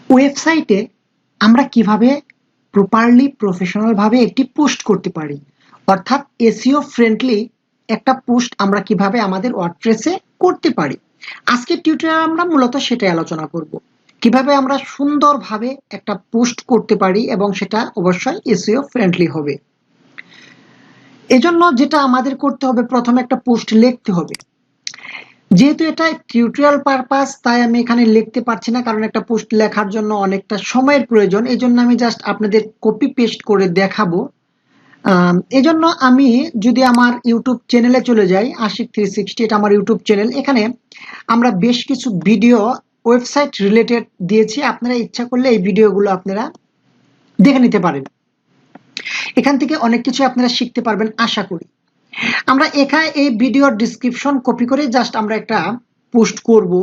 ওয়েবসাইটে আমরা কিভাবে প্রপারলি প্রফেশনাল ভাবে একটি পোস্ট করতে পারি, অর্থাৎ এসইও ফ্রেন্ডলি একটা পোস্ট আমরা কিভাবে আমাদের ওয়ার্ডপ্রেসে করতে পারি। আজকের টিউটোরিয়ালে আমরা মূলত সেটাই আলোচনা করব, কিভাবে আমরা সুন্দরভাবে একটা পোস্ট করতে পারি এবং সেটা অবশ্যই এসইও ফ্রেন্ডলি হবে। এজন্য যেটা আমাদের করতে হবে, প্রথমে একটা পোস্ট লিখতে হবে। যেহেতু এটা টিউটোরিয়াল পারপাস, তাই আমি এখানে লিখতে পারছি না, কারণ একটা পোস্ট লেখার জন্য অনেকটা সময়ের প্রয়োজন। এই জন্য আমি জাস্ট আপনাদের কপি পেস্ট করে দেখাবো। এজন্য আমি যদি আমার ইউটিউব চ্যানেলে চলে যাই, আশিক 360, এটা আমার ইউটিউব চ্যানেল। এখানে আমরা বেশ কিছু ভিডিও ওয়েবসাইট রিলেটেড দিয়েছি, আপনারা ইচ্ছা করলে এই ভিডিওগুলো আপনারা দেখে নিতে পারেন। এখান থেকে অনেক কিছু আপনারা শিখতে পারবেন আশা করি। আমরা এখানে এই ভিডিওর ডিসক্রিপশন কপি করে জাস্ট আমরা একটা পোস্ট করব।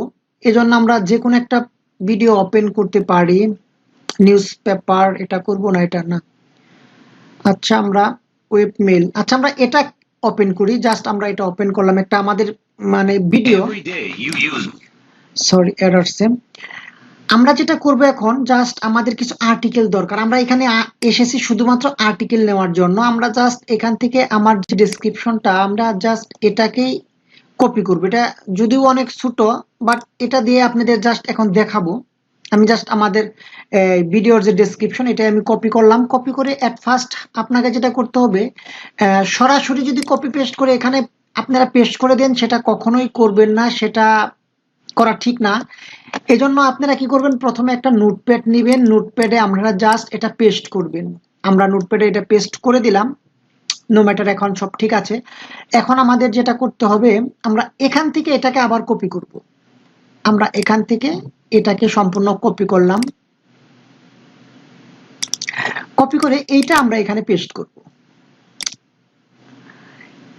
এজন্য আমরা যে কোনো একটা ভিডিও ওপেন করতে পারি। নিউজ পেপার, এটা করব না, এটা না। আচ্ছা, আমরা ওয়েব মেল, আচ্ছা আমরা এটা ওপেন করি। জাস্ট আমরা এটা ওপেন করলাম, একটা আমাদের মানে ভিডিও, সরি এরর সেম। আমরা যেটা করব এখন, জাস্ট আমাদের কিছু আর্টিকেল দরকার। আমরা এখানে এসেছি শুধুমাত্র আর্টিকেল নেওয়ার জন্য। আমরা জাস্ট এখান থেকে আমার যে ডেসক্রিপশনটা, আমরা জাস্ট এটাকেই কপি করব। এটা যদিও অনেক ছোট, বাট এটা দিয়ে আপনাদের জাস্ট এখন দেখাবো। আমি জাস্ট আমাদের ভিডিওর যে ডেসক্রিপশন, এটা আমি কপি করলাম। কপি করে এট ফার্স্ট আপনাকে যেটা করতে হবে, সরাসরি যদি কপি পেস্ট করে এখানে আপনারা পেস্ট করে দেন, সেটা কখনোই করবেন না, সেটা করা ঠিক না। এজন্য আপনারা কি করবেন, প্রথমে একটা নোটপ্যাড নেবেন। নোটপ্যাডে আপনারা জাস্ট এটা পেস্ট করবেন। আমরা নোটপ্যাডে এটা পেস্ট করে দিলাম। নো ম্যাটার, এখন সব ঠিক আছে। এখন আমাদের যেটা করতে হবে, আমরা এখান থেকে এটাকে আবার কপি করব। আমরা এখান থেকে এটাকে সম্পূর্ণ কপি করলাম। কপি করে এইটা আমরা এখানে পেস্ট করব।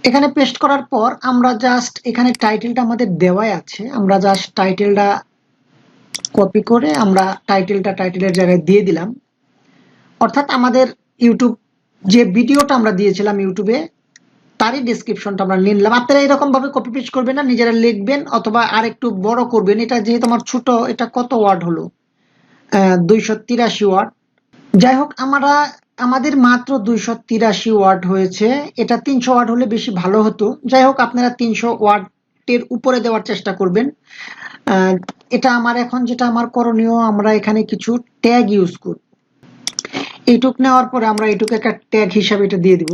এখানে পেস্ট করার পর আমরা জাস্ট এখানে টাইটেলটা আমাদের দেওয়াই আছে, আমরা জাস্ট টাইটেলটা কপি করে আমরা টাইটেলের জায়গায় দিয়ে দিলাম। অর্থাৎ আমাদের ইউটিউব যে ভিডিওটা আমরা দিয়েছিলাম ইউটিউবে, তারই ডেসক্রিপশনটা আমরা নিলাম। আপনারা এরকম ভাবে কপি পেস্ট করবেন না, নিজেরা লিখবেন অথবা আর একটু বড় করবেন। এটা যেহেতু আমার ছোট, এটা কত ওয়ার্ড হলো, 283 ওয়ার্ড। যাই হোক, আমাদের মাত্র 283 ওয়ার্ড হয়েছে। এটা 300 ওয়ার্ড হলে বেশি ভালো হতো। যাই হোক, আপনারা 300 ওয়ার্ডের উপরে দেওয়ার চেষ্টা করবেন। এটা আমার এখন যেটা আমার করণীয়, আমরা এখানে কিছু ট্যাগ ইউজ করব। এইটুক নেওয়ার পরে আমরা এইটুকু একটা ট্যাগ হিসাবে এটা দিয়ে দিব।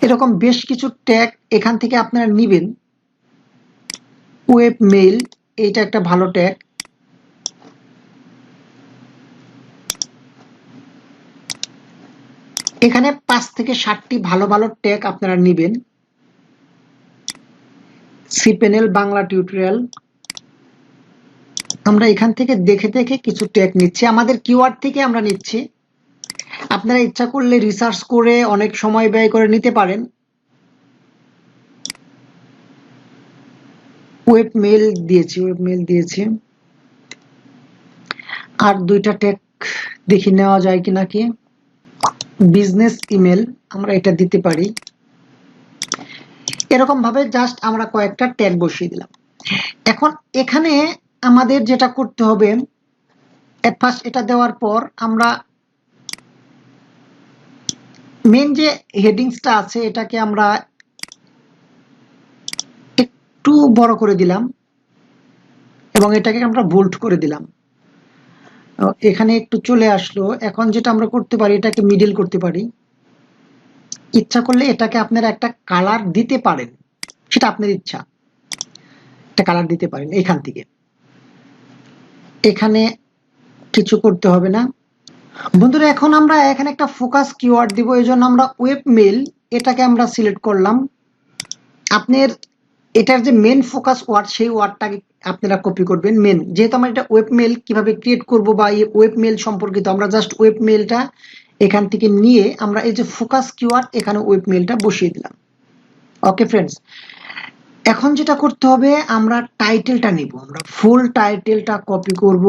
এরকম বেশ কিছু ট্যাগ এখান থেকে আপনারা নেবেন। ওয়েব মেইল, এইটা একটা ভালো ট্যাগ। এখানে 5 থেকে 7টি ভালো ভালো ট্যাগ আপনারা নেবেন। সিপ্যানেল বাংলা টিউটোরিয়াল, আমরা এখান থেকে দেখে দেখে কিছু ট্যাগ নিচ্ছি, আমাদের কিওয়ার্ড থেকে আমরা নিচ্ছি। আপনারা ইচ্ছা করলে রিসার্চ করে অনেক সময় ব্যয় করে নিতে পারেন। ওয়েব মেল দিয়েছি। আর 2টা ট্যাগ দেখি নেওয়া যায় কিনা। কি বিজনেস ইমেল, আমরা এটা দিতে পারি। এরকম ভাবে জাস্ট আমরা কয়েকটা ট্যাগ বসিয়ে দিলাম। এখন এখানে আমাদের যেটা করতে হবে, এট ফার্স্ট এটা দেওয়ার পর আমরা মেন যে হেডিংসটা আছে, এটাকে আমরা একটু বড় করে দিলাম এবং এটাকে আমরা বোল্ড করে দিলাম। এখানে একটু চলে আসলো। এখন যেটা আমরা করতে পারি, এটাকে মিডল করতে পারি। ইচ্ছা করলে এটাকে আপনারা একটা কালার দিতে পারেন, সেটা আপনার ইচ্ছা। একটা কালার দিতে পারেন এখান থেকে। এখানে কিছু করতে হবে না বন্ধুরা। এখন আমরা এখানে একটা ফোকাস কিওয়ার্ড দিব। এই জন্য আমরা ওয়েব মেল, এটাকে আমরা সিলেক্ট করলাম। আপনার এটার যে মেন ফোকাস ওয়ার্ড, সেই ওয়ার্ডটাকে আপনারা কপি করবেন। মেন, যেহেতু আমরা এটা ওয়েব মেল কিভাবে ক্রিয়েট করব বা এই ওয়েব মেল সম্পর্কিত, আমরা জাস্ট ওয়েব মেলটা এখান থেকে নিয়ে আমরা এই যে ফোকাস কিওয়ার্ড, এখানে ওয়েব মেলটা বসিয়ে দিলাম। ওকে ফ্রেন্ডস, এখন যেটা করতে হবে, আমরা টাইটেলটা নিব। আমরা ফুল টাইটেলটা কপি করব।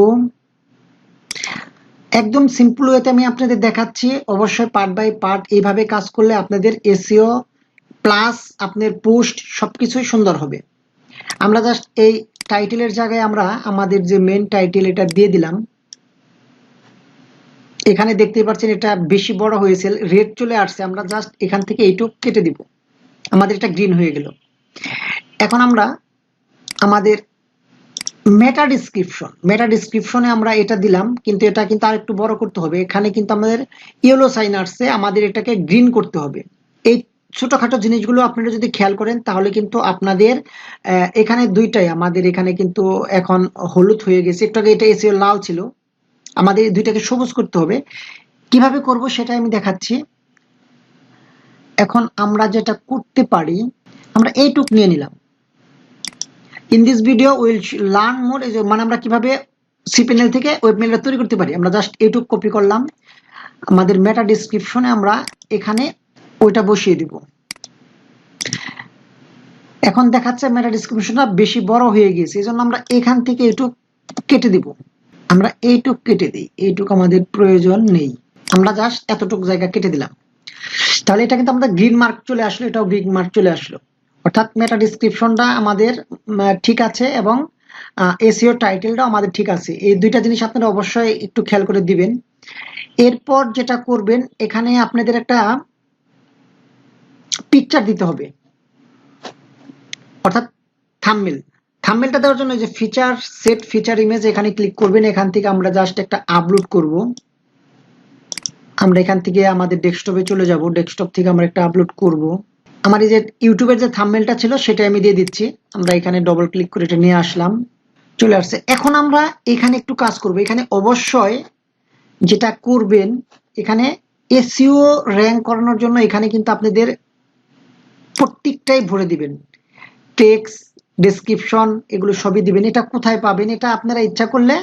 একদম সিম্পল ওয়েতে আমি আপনাদের দেখাচ্ছি। অবশ্যই পার্ট বাই পার্ট এইভাবে কাজ করলে আপনাদের এসইও প্লাস আপনার পোস্ট সবকিছুই সুন্দর হবে। আমরা জাস্ট এই টাইটেলের জায়গায় আমরা আমাদের যে মেন টাইটেল, এটা দিয়ে দিলাম। এখানে দেখতেই পাচ্ছেন এটা বেশি বড় হয়েছে, রেড চলে আসছে। আমরা জাস্ট এখান থেকে এইটুকু কেটে দিব, আমাদের এটা গ্রিন হয়ে গেল। এখন আমরা আমাদের মেটা ডিসক্রিপশনে আমরা এটা দিলাম, কিন্তু এটা কিন্তু আর একটু বড় করতে হবে। এখানে কিন্তু আমাদের ইয়েলো সাইন আসছে, আমাদের এটাকে গ্রিন করতে হবে। এই ছোটখাটো জিনিসগুলো আপনারা যদি খেয়াল করেন তাহলে কিন্তু আপনাদের এখানে দুইটাই, আমাদের এখানে কিন্তু এখন হলুদ হয়ে গেছে, একটু আগে এটা এসিও লাল ছিল, আমাদের এই দুইটাকে সবুজ করতে হবে। কিভাবে করব সেটা আমি দেখাচ্ছি। এখন আমরা যেটা করতে পারি, আমরা এইটুক নিয়ে নিলাম। In this video will learn more, মানে আমরা কিভাবে সিপিএনএল থেকে ওয়েবমেলটা তৈরি করতে পারি। আমরা জাস্ট এইটুক কপি করলাম, আমাদের মেটা ডেসক্রিপশনে আমরা এখানে ওইটা বসিয়ে দিব। এখন দেখাচ্ছে মেটা ডেসক্রিপশনটা বেশি বড় হয়ে গেছে, এই জন্য আমরা এখান থেকে এইটুক কেটে দিব। আমরা এইটুক কেটে দিই, এইটুক আমাদের প্রয়োজন নেই, আমরা জাস্ট এতটুক জায়গা কেটে দিলাম। তাহলে এটা কিন্তু আমাদের গ্রিন মার্ক চলে আসলো, এটাও গ্রিন মার্ক চলে আসলো। অর্থাৎ মেটা ডিসক্রিপশনটা আমাদের ঠিক আছে এবং এসইও টাইটেলটাও আমাদের ঠিক আছে। এই দুইটা জিনিস আপনারা অবশ্যই একটু খেয়াল করে দিবেন। এরপর যেটা করবেন, এখানে আপনাদের একটা পিকচার দিতে হবে, অর্থাৎ থাম্বনেলটা দেওয়ার জন্য যে ফিচার সেট ফিচার ইমেজ, এখানে ক্লিক করবেন। এখান থেকে আমরা জাস্ট একটা আপলোড করব। আমরা এখান থেকে আমাদের ডেস্কটপে চলে যাব, ডেস্কটপ থেকে আমরা একটা আপলোড করব। আমার এই যে ইউটিউবের যে থাম্বনেলটা ছিল সেটা আমি দিয়ে দিচ্ছি। আমরা এখানে ডবল ক্লিক করে এটা নিয়ে আসলাম, চলে আসছে। এখন আমরা এখানে একটু কাজ করব। এখানে অবশ্যই যেটা করবেন, এখানে এসইও র্যাঙ্ক করানোর জন্য এখানে কিন্তু আপনাদের প্রত্যেকটাই ভরে দিবেন, টেক্সট ডেসক্রিপশন এগুলো সবই দিবেন। এটা কোথায় পাবেন, এটা আপনারা ইচ্ছা করলে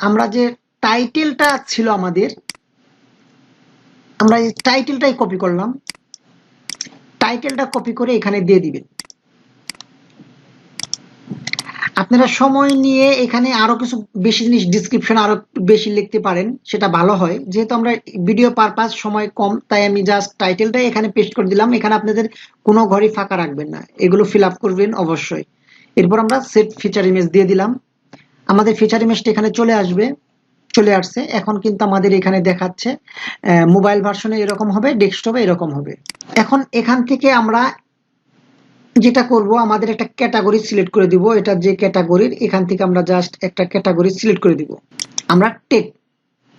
আমরা যে টাইটেলটা ছিল আমাদের, আমরা এই টাইটেলটাই কপি করলাম, টাইটেলটা কপি করে এখানে দিয়ে দিবেন। আপনারা সময় নিয়ে এখানে আরো কিছু বেশি জিনিস ডিসক্রিপশন আরো বেশি লিখতে পারেন, সেটা ভালো হয়। যেহেতু আমরা ভিডিও পারপাস সময় কম, তাই আমি জাস্ট টাইটেলটাই এখানে পেস্ট করে দিলাম। এখানে আপনাদের কোনো ঘরই ফাঁকা রাখবেন না, এগুলো ফিল আপ করবেন অবশ্যই। এরপর আমরা সেট ফিচার ইমেজ দিয়ে দিলাম, আমাদের ফিচার ইমেজটা এখানে চলে আসবে, চলে আসছে। এখন কিন্তু আমাদের এখানে দেখাচ্ছে মোবাইল ভার্সনে এরকম হবে, ডেস্কটপে এরকম হবে। এখন এখান থেকে আমরা যেটা করব, আমাদের একটা ক্যাটাগরি সিলেক্ট করে দিব। এটা যে ক্যাটাগরির, এখান থেকে আমরা জাস্ট একটা ক্যাটাগরি সিলেক্ট করে দিব। আমরা টেক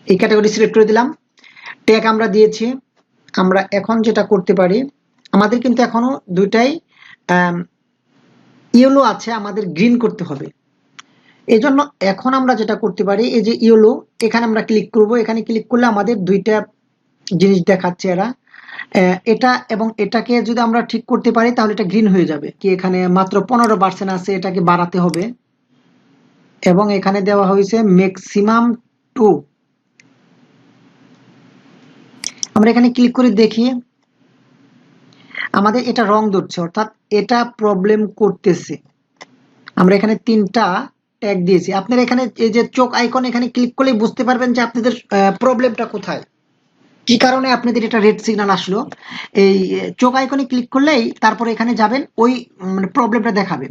এই ক্যাটাগরি সিলেক্ট করে দিলাম, ট্যাগ আমরা দিয়েছি। আমরা এখন যেটা করতে পারি, আমাদের কিন্তু এখনো দুইটাই ইয়েলো আছে, আমাদের গ্রিন করতে হবে। এই জন্য এখন আমরা যেটা করতে পারি, এই যে ইয়েলো, এখানে আমরা ক্লিক করব। এখানে ক্লিক করলে আমাদের দুইটা জিনিস দেখাচ্ছে এরা, এটা এবং এটাকে যদি আমরা ঠিক করতে পারি তাহলে এটা গ্রিন হয়ে যাবে। কি এখানে মাত্র 15% আছে, এটাকে বাড়াতে হবে। এবং এখানে দেওয়া হয়েছে ম্যাক্সিমাম 2। আমরা এখানে ক্লিক করে দেখি, আমাদের এটা রং ধরছে, অর্থাৎ এটা প্রবলেম করতেছে। আমরা এখানে 3টা ট্যাগ দিয়েছি। আপনারা এখানে এই যে চোখ আইকন, এখানে ক্লিক করলেই বুঝতে পারবেন যে আপনাদের প্রবলেমটা কোথায়, কি কারণে আপনাদের এটা রেড সিগন্যাল আসলো। এই চোখ আইকনে ক্লিক করলেই তারপরে এখানে যাবেন, ওই মানে প্রবলেমটা দেখাবে।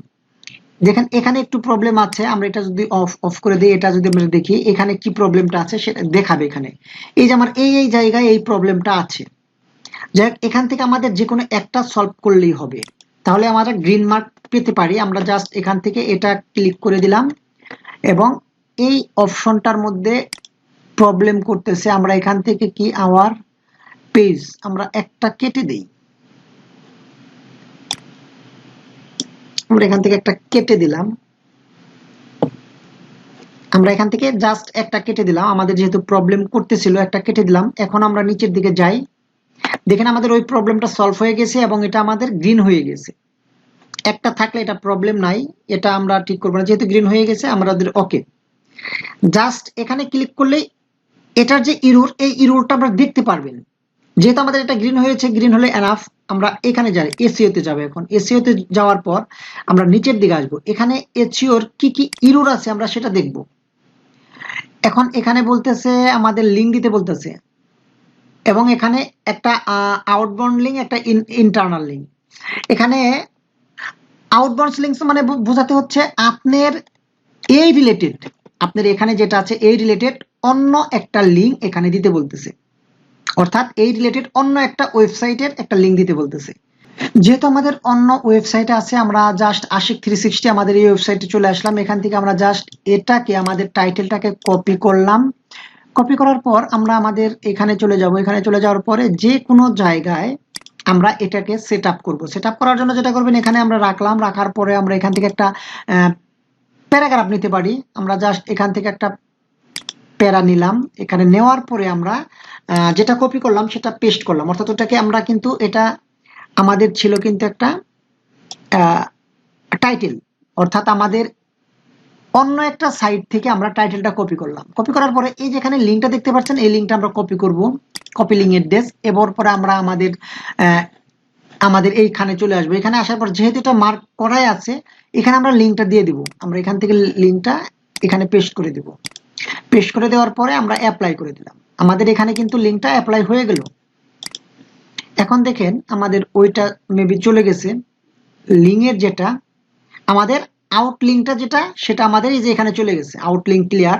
দেখেন এখানে একটু প্রবলেম আছে, আমরা এটা যদি অফ করে দিই, এটা যদি আমরা দেখি এখানে কি প্রবলেমটা আছে সেটা দেখাবে। এখানে এই যে আমার এই জায়গায় এই প্রবলেমটা আছে। যাই হোক, এখান থেকে আমাদের যে কোনো একটা সলভ করলেই হবে, তাহলে আমরা গ্রিন মার্ক পেতে পারি। আমরা জাস্ট এখান থেকে এটা ক্লিক করে দিলাম এবং এই অপশনটার মধ্যে প্রবলেম করতেছে, আমরা এখান থেকে কি আওয়ার পেজ আমরা একটা কেটে দেই। আমরা এখান থেকে একটা কেটে দিলাম, আমরা এখান থেকে জাস্ট একটা কেটে দিলাম, আমাদের যেহেতু প্রবলেম করতেছিল একটা কেটে দিলাম। এখন আমরা নিচের দিকে যাই, দেখেন আমাদের ওই প্রবলেমটা সলভ হয়ে গেছে এবং এটা আমাদের গ্রিন হয়ে গেছে। একটা থাকলে এটা প্রবলেম নাই, এটা আমরা ঠিক করবো না, যেহেতু গ্রিন হয়ে গেছে আমাদের ওকে। জাস্ট এখানে ক্লিক করলেই এটার যে ইরর, এই ইররটা আমরা দেখতে পারবেন। যেহেতু আমাদের এটা গ্রিন হয়েছে, গ্রিন হলে এনাফ। আমরা এখানে যাই, এসইও তে যাবো। এখন এসইও তে যাওয়ার পর আমরা নিচের দিকে আসবো, এখানে এসইওর কি কি ইরর আছে আমরা সেটা দেখব। এখন এখানে বলতেছে আমাদের লিঙ্ক দিতে বলতেছে, এবং এখানে একটা আউটবাউন্ড লিঙ্ক, একটা ইন্টারনাল লিঙ্ক। এখানে আউটবাউন্ড লিঙ্কস মানে বোঝাতে হচ্ছে আপনার এই রিলেটেড, আপনার এখানে যেটা আছে এই রিলেটেড অন্য একটা লিঙ্ক এখানে দিতে বলতেছে, অর্থাৎ এই রিলেটেড অন্য একটা ওয়েবসাইটের একটা লিঙ্ক দিতে বলতেছে। যেহেতু আমাদের অন্য ওয়েবসাইটে আছে, আমরা জাস্ট আশিক 360 আমাদের এই ওয়েবসাইটে চলে আসলাম। এখান থেকে আমরা জাস্ট এটাকে আমাদের টাইটেলটাকে কপি করলাম। কপি করার পর আমরা আমাদের এখানে চলে যাব। এখানে চলে যাওয়ার পরে যে কোনো জায়গায় আমরা এটাকে সেট আপ করবো। সেট আপ করার জন্য যেটা করবেন, এখানে আমরা রাখলাম। রাখার পরে আমরা এখান থেকে একটা প্যারাগ্রাফ নিতে পারি। আমরা জাস্ট এখান থেকে একটা প্যারা নিলাম। এখানে নেওয়ার পরে আমরা যেটা কপি করলাম সেটা পেস্ট করলাম। অর্থাৎ ওটাকে আমরা কিন্তু এটা আমাদের ছিল কিন্তু একটা টাইটেল, অর্থাৎ আমাদের অন্য একটা সাইট থেকে আমরা টাইটেলটা কপি করলাম। কপি করার পরে এই যেখানে লিঙ্কটা দেখতে পাচ্ছেন, এই লিঙ্কটা আমরা কপি করব, কপি লিঙ্ক এড্রেস। এবার পরে আমরা আমাদের এইখানে চলে আসবো। এখানে আসার পর যেহেতু এটা মার্ক করাই আছে, এখানে আমরা লিঙ্কটা দিয়ে দিব। আমরা এখান থেকে লিঙ্কটা এখানে পেস্ট করে দিব। পেস্ট করে দেওয়ার পরে আমরা অ্যাপ্লাই করে দিলাম। আমাদের এখানে কিন্তু লিঙ্কটা অ্যাপ্লাই হয়ে গেল। এখন দেখেন আমাদের ওইটা মেবি চলে গেছে। লিঙ্কের যেটা আমাদের আউট লিঙ্কটা যেটা, সেটা আমাদের এই যে এখানে চলে গেছে, আউট লিঙ্ক ক্লিয়ার।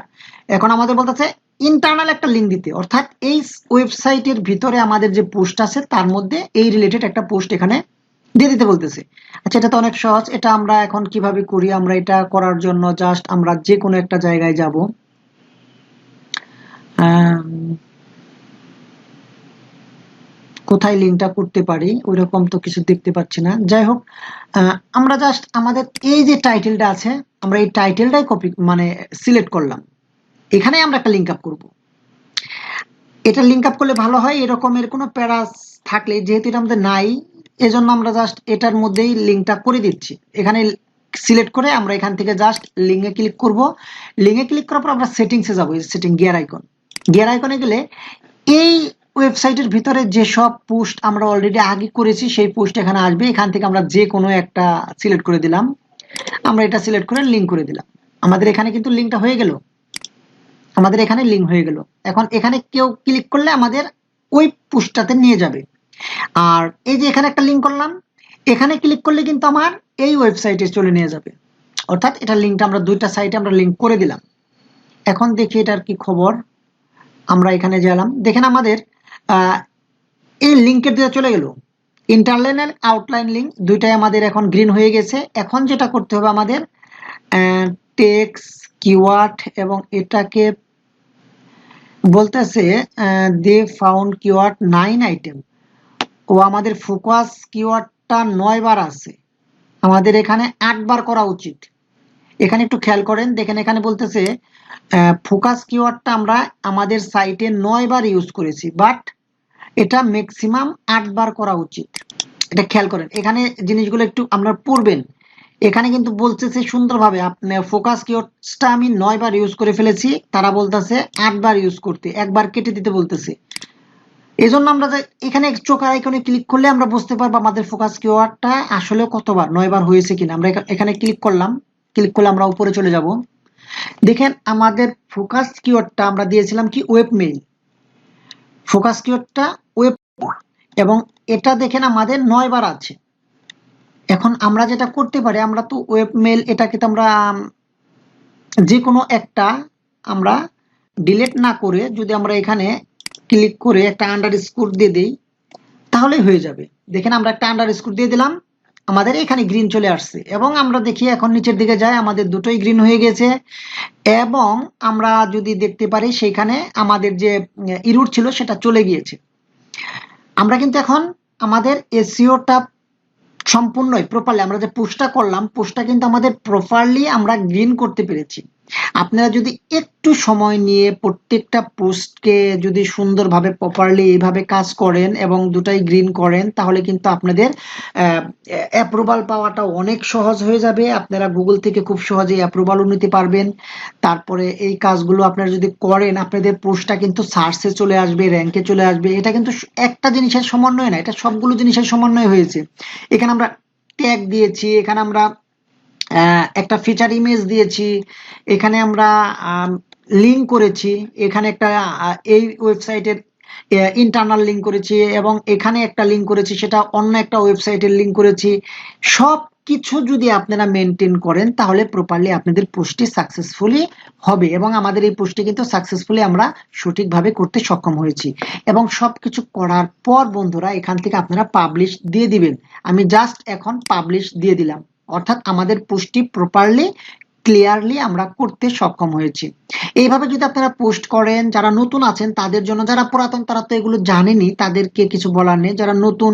এখন আমাদের বলতেছে ইন্টারনাল একটা লিঙ্ক দিতে, অর্থাৎ এই ওয়েবসাইটের ভিতরে আমাদের যে পোস্ট আছে তার মধ্যে এই রিলেটেড একটা পোস্ট এখানে দিয়ে দিতে বলতেছে। আচ্ছা, এটা তো অনেক সহজ। এটা আমরা এখন কিভাবে করি? আমরা এটা করার জন্য জাস্ট আমরা যে কোনো একটা জায়গায় যাব। কোথায় লিঙ্কটা করতে পারি ওইরকম তো কিছু দেখতে পাচ্ছি না। যাই হোক, আমরা জাস্ট আমাদের এই যে টাইটেলটা আছে, আমরা এই টাইটেলটাই কপি মানে সিলেক্ট করলাম। এখানে আমরা একটা লিঙ্ক আপ করব। এটা লিঙ্ক আপ করলে ভালো হয়। এরকমের কোনো প্যারা থাকলে, যেহেতু এটা আমাদের নাই, এজন্য আমরা জাস্ট এটার মধ্যেই লিঙ্কটা করে দিচ্ছি। এখানে সিলেক্ট করে আমরা এখান থেকে জাস্ট লিঙ্কে ক্লিক করব। লিঙ্কে ক্লিক করার পর আমরা সেটিংসে যাবো। সেটিং গিয়ার আইকন, গিয়ার আইকনে গেলে এই ওয়েবসাইটের ভিতরে যেসব পোস্ট আমরা অলরেডি আগে করেছি সেই পোস্ট এখানে আসবে। এখান থেকে আমরা যে কোনো একটা সিলেক্ট করে দিলাম। আমরা এটা সিলেক্ট করে লিঙ্ক করে দিলাম। আমাদের এখানে কিন্তু লিঙ্কটা হয়ে গেল। আমাদের এখানে লিঙ্ক হয়ে গেল। এখন এখানে কেউ ক্লিক করলে আমাদের ওই পোস্টটাতে নিয়ে যাবে। আর এই যে এখানে একটা লিঙ্ক করলাম, এখানে ক্লিক করলে কিন্তু আমার এই ওয়েবসাইটে চলে নিয়ে যাবে। অর্থাৎ এটা লিঙ্কটা আমরা দুইটা সাইটে আমরা লিঙ্ক করে দিলাম। এখন দেখি এটার কি খবর। আমরা এখানে গেলাম, দেখেন আমাদের এই লিঙ্কের দিকে চলে গেল। ইন্টারলাইন আর আউটলাইন লিঙ্ক দুইটাই আমাদের এখন গ্রিন হয়ে গেছে। এখন যেটা করতে হবে আমাদের টেক্সট কিওয়ার্ড, এবং এটাকে বলতেছে দে ফাউন্ড কিওয়ার্ড 9 আইটেম। ও আমাদের ফোকাস কিওয়ার্ডটা 9 বার আছে, আমাদের এখানে 8 বার করা উচিত। এখানে একটু খেয়াল করেন, দেখেন এখানে বলতেছে ফোকাস কিওয়ার্ডটা আমরা আমাদের সাইটে 9 বার ইউজ করেছি, বাট এটা ম্যাক্সিমাম 8 বার করা উচিত। এটা খেয়াল করেন, এখানে জিনিসগুলো একটু আপনারা পড়বেন। এখানে কিন্তু বলতেছে সুন্দরভাবে আপনার ফোকাস কিওয়ার্ডটা আমি 9 বার ইউজ করে ফেলেছি, তারা বলতেছে 8 বার ইউজ করতে, একবার কেটে দিতে বলতেছে। এই জন্য আমরা এখানে চোখের আইকনে ক্লিক করলে আমরা বুঝতে পারবো আমাদের ফোকাস কিওয়ার্ডটা আসলে কতবার 9 বার হয়েছে কিনা। আমরা এখানে ক্লিক করলাম, ক্লিক করলে আমরা উপরে চলে যাব। দেখেন আমাদের ফোকাস কিওয়ার্ডটা আমরা দিয়েছিলাম কি ওয়েব মেইল। ফোকাস কিওয়ার্ডটা ওয়েব, এবং এটা দেখেন আমাদের 9 বার আছে। এখন আমরা যেটা করতে পারি, আমরা তো ওয়েব মেইল এটাকে তো আমরা যে কোনো একটা আমরা ডিলিট না করে যদি আমরা এখানে ক্লিক করে একটা আন্ডারস্কোর দিয়ে দেই তাহলেই হয়ে যাবে। দেখেন আমরা একটা আন্ডারস্কোর দিয়ে দিলাম, আমাদের এখানে গ্রিন চলে আসছে। এবং আমরা দেখি এখন নিচের দিকে যাই, আমাদের দুটোই গ্রিন হয়ে গেছে। এবং আমরা যদি দেখতে পারি সেখানে আমাদের যে ইরর ছিল সেটা চলে গিয়েছে। আমরা কিন্তু এখন আমাদের এসইওটা সম্পূর্ণই প্রপারলি, আমরা যে পোস্টটা করলাম পোস্টটা কিন্তু আমাদের প্রপারলি আমরা গ্রিন করতে পেরেছি। আপনারা যদি একটু সময় নিয়ে প্রত্যেকটা পোস্টকে যদি সুন্দরভাবে প্রপারলি এইভাবে কাজ করেন এবং দুটাই গ্রিন করেন, তাহলে কিন্তু আপনাদের অ্যাপ্রুভাল পাওয়াটা অনেক সহজ হয়ে যাবে। আপনারা গুগল থেকে খুব সহজেই অ্যাপ্রুভালও নিতে পারবেন। তারপরে এই কাজগুলো আপনারা যদি করেন, আপনাদের পোস্টটা কিন্তু সার্চে চলে আসবে, র্যাঙ্কে চলে আসবে। এটা কিন্তু একটা জিনিসের সমন্বয় না, এটা সবগুলো জিনিসের সমন্বয় হয়েছে। এখানে আমরা ট্যাগ দিয়েছি, এখানে আমরা একটা ফিচার ইমেজ দিয়েছি, এখানে আমরা লিঙ্ক করেছি, এখানে একটা এই ওয়েবসাইটের ইন্টারনাল লিঙ্ক করেছি, এবং এখানে একটা লিঙ্ক করেছি সেটা অন্য একটা ওয়েবসাইটের লিঙ্ক করেছি। সব সবকিছু যদি আপনারা মেনটেন করেন তাহলে প্রপারলি আপনাদের পোস্টটি সাকসেসফুলি হবে, এবং আমাদের এই পোস্টটি কিন্তু সাকসেসফুলি আমরা সঠিকভাবে করতে সক্ষম হয়েছি। এবং সবকিছু করার পর বন্ধুরা এখান থেকে আপনারা পাবলিশ দিয়ে দিবেন। আমি জাস্ট এখন পাবলিশ দিয়ে দিলাম, অর্থাৎ আমাদের পোস্টটি প্রপারলি ক্লিয়ারলি আমরা করতে সক্ষম হয়েছি। এইভাবে যদি আপনারা পোস্ট করেন, যারা নতুন আছেন তাদের জন্য, যারা পুরাতন তারা তো এগুলো জানেনি, তাদেরকে কিছু বলার নেই। যারা নতুন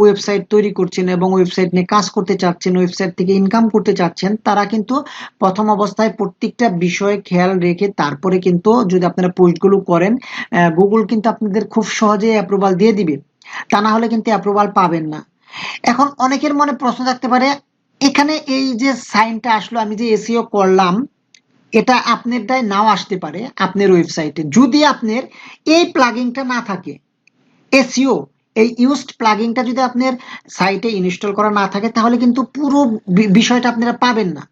ওয়েবসাইট তৈরি করছেন এবং ওয়েবসাইট নিয়ে কাজ করতে চাচ্ছেন, ওয়েবসাইট থেকে ইনকাম করতে চাচ্ছেন, তারা কিন্তু প্রথম অবস্থায় প্রত্যেকটা বিষয়ে খেয়াল রেখে তারপরে কিন্তু যদি আপনারা পোস্টগুলো করেন, গুগল কিন্তু আপনাদের খুব সহজে অ্যাপ্রুভাল দিয়ে দিবে, তা না হলে কিন্তু অ্যাপ্রুভাল পাবেন না। এখন অনেকের মনে প্রশ্ন থাকতে পারে, এখানে এই যে সাইনটা আসলো, আমি যে এসইও করলাম, এটা আপনার দায় নাও আসতে পারে আপনার ওয়েবসাইটে, যদি আপনার এই প্লাগিনটা না থাকে। এসইও এই ইউজড প্লাগিনটা যদি আপনার সাইটে ইনস্টল করা না থাকে তাহলে কিন্তু পুরো বিষয়টা আপনারা পাবেন না।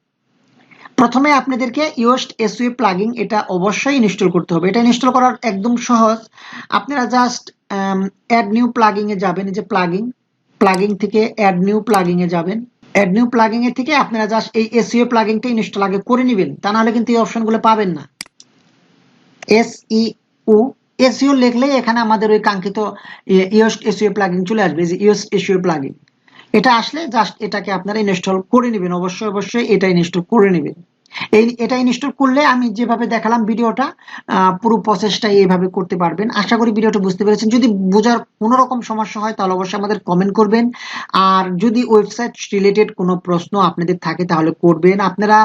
প্রথমে আপনাদেরকে ইউজড এসইও প্লাগিন এটা অবশ্যই ইনস্টল করতে হবে। এটা ইনস্টল করার একদম সহজ। আপনারা জাস্ট অ্যাড নিউ প্লাগিন এ যাবেন, এই যে প্লাগিন থেকে অ্যাড নিউ প্লাগিন এ যাবেন। অ্যাড নিউ প্লাগিন এর থেকে আপনারা জাস্ট এই এসইও প্লাগিনটা ইনস্টল আগে করে নেবেন, তা নাহলে কিন্তু এই অপশনগুলো পাবেন না। এসইও এসইও লিখলেই এখানে আমাদের ওই কাঙ্ক্ষিত ইউজড এসইও প্লাগিন চলে আসবে, যে ইউজড এসইও প্লাগিন। এটা আসলে জাস্ট এটাকে আপনারা ইনস্টল করে নেবেন, অবশ্যই এটা ইনস্টল করে নেবেন। এটা ইনস্টল করলে আমি যেভাবে দেখালাম ভিডিওটা, পুরো প্রসেসটা এইভাবে করতে পারবেন। আশা করি ভিডিওটা বুঝতে পেরেছেন। যদি বোঝার কোনো রকম সমস্যা হয় তাহলে অবশ্যই আমাদের কমেন্ট করবেন। আর যদি ওয়েবসাইট রিলেটেড কোনো প্রশ্ন আপনাদের থাকে তাহলে করবেন আপনারা।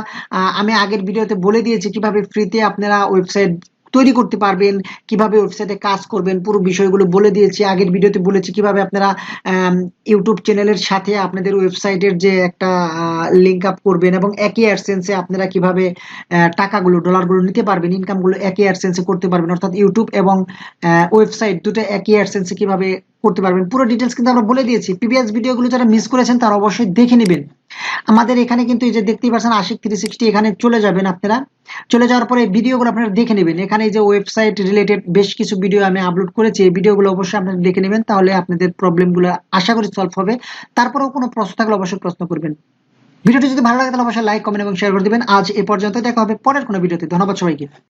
আমি আগের ভিডিওতে বলে দিয়েছি কিভাবে ফ্রিতে আপনারা ওয়েবসাইট তৈরি করতে পারবেন, কিভাবে ওয়েবসাইটে কাজ করবেন, পুরো বিষয়গুলো বলে দিয়েছি। আগের ভিডিওতে বলেছি কিভাবে আপনারা ইউটিউব চ্যানেলের সাথে আপনাদের ওয়েবসাইটের যে একটা লিঙ্ক আপ করবেন, এবং একই অ্যাডসেন্সে আপনারা কিভাবে টাকাগুলো, ডলারগুলো নিতে পারবেন, ইনকামগুলো একই অ্যাডসেন্সে করতে পারবেন, অর্থাৎ ইউটিউব এবং ওয়েবসাইট দুটো একই অ্যাডসেন্সে কিভাবে করতে পারবেন, পুরো ডিটেলস কিন্তু আমরা বলে দিয়েছি। প্রিভিয়াস ভিডিওগুলো যারা মিস করেছেন তারা অবশ্যই দেখে নেবেন। আমাদের এখানে কিন্তু এই যে দেখতেই পাচ্ছেন আশিক 360, এখানে চলে যাবেন আপনারা। চলে যাওয়ার পরে ভিডিওগুলো আপনারা দেখে নেবেন। এখানে এই যে ওয়েবসাইট রিলেটেড বেশ কিছু ভিডিও আমি আপলোড করেছি, এই ভিডিওগুলো অবশ্যই আপনারা দেখে নেবেন, তাহলে আপনাদের প্রবলেমগুলো আশা করি সলভ হবে। তারপরেও কোনো প্রশ্ন থাকলে অবশ্যই প্রশ্ন করবেন। ভিডিওটি যদি ভালো লাগে তাহলে অবশ্যই লাইক, কমেন্ট এবং শেয়ার করে দিবেন। আজ এ পর্যন্ত, দেখা হবে পরের কোনো ভিডিওতে। ধন্যবাদ সবাইকে।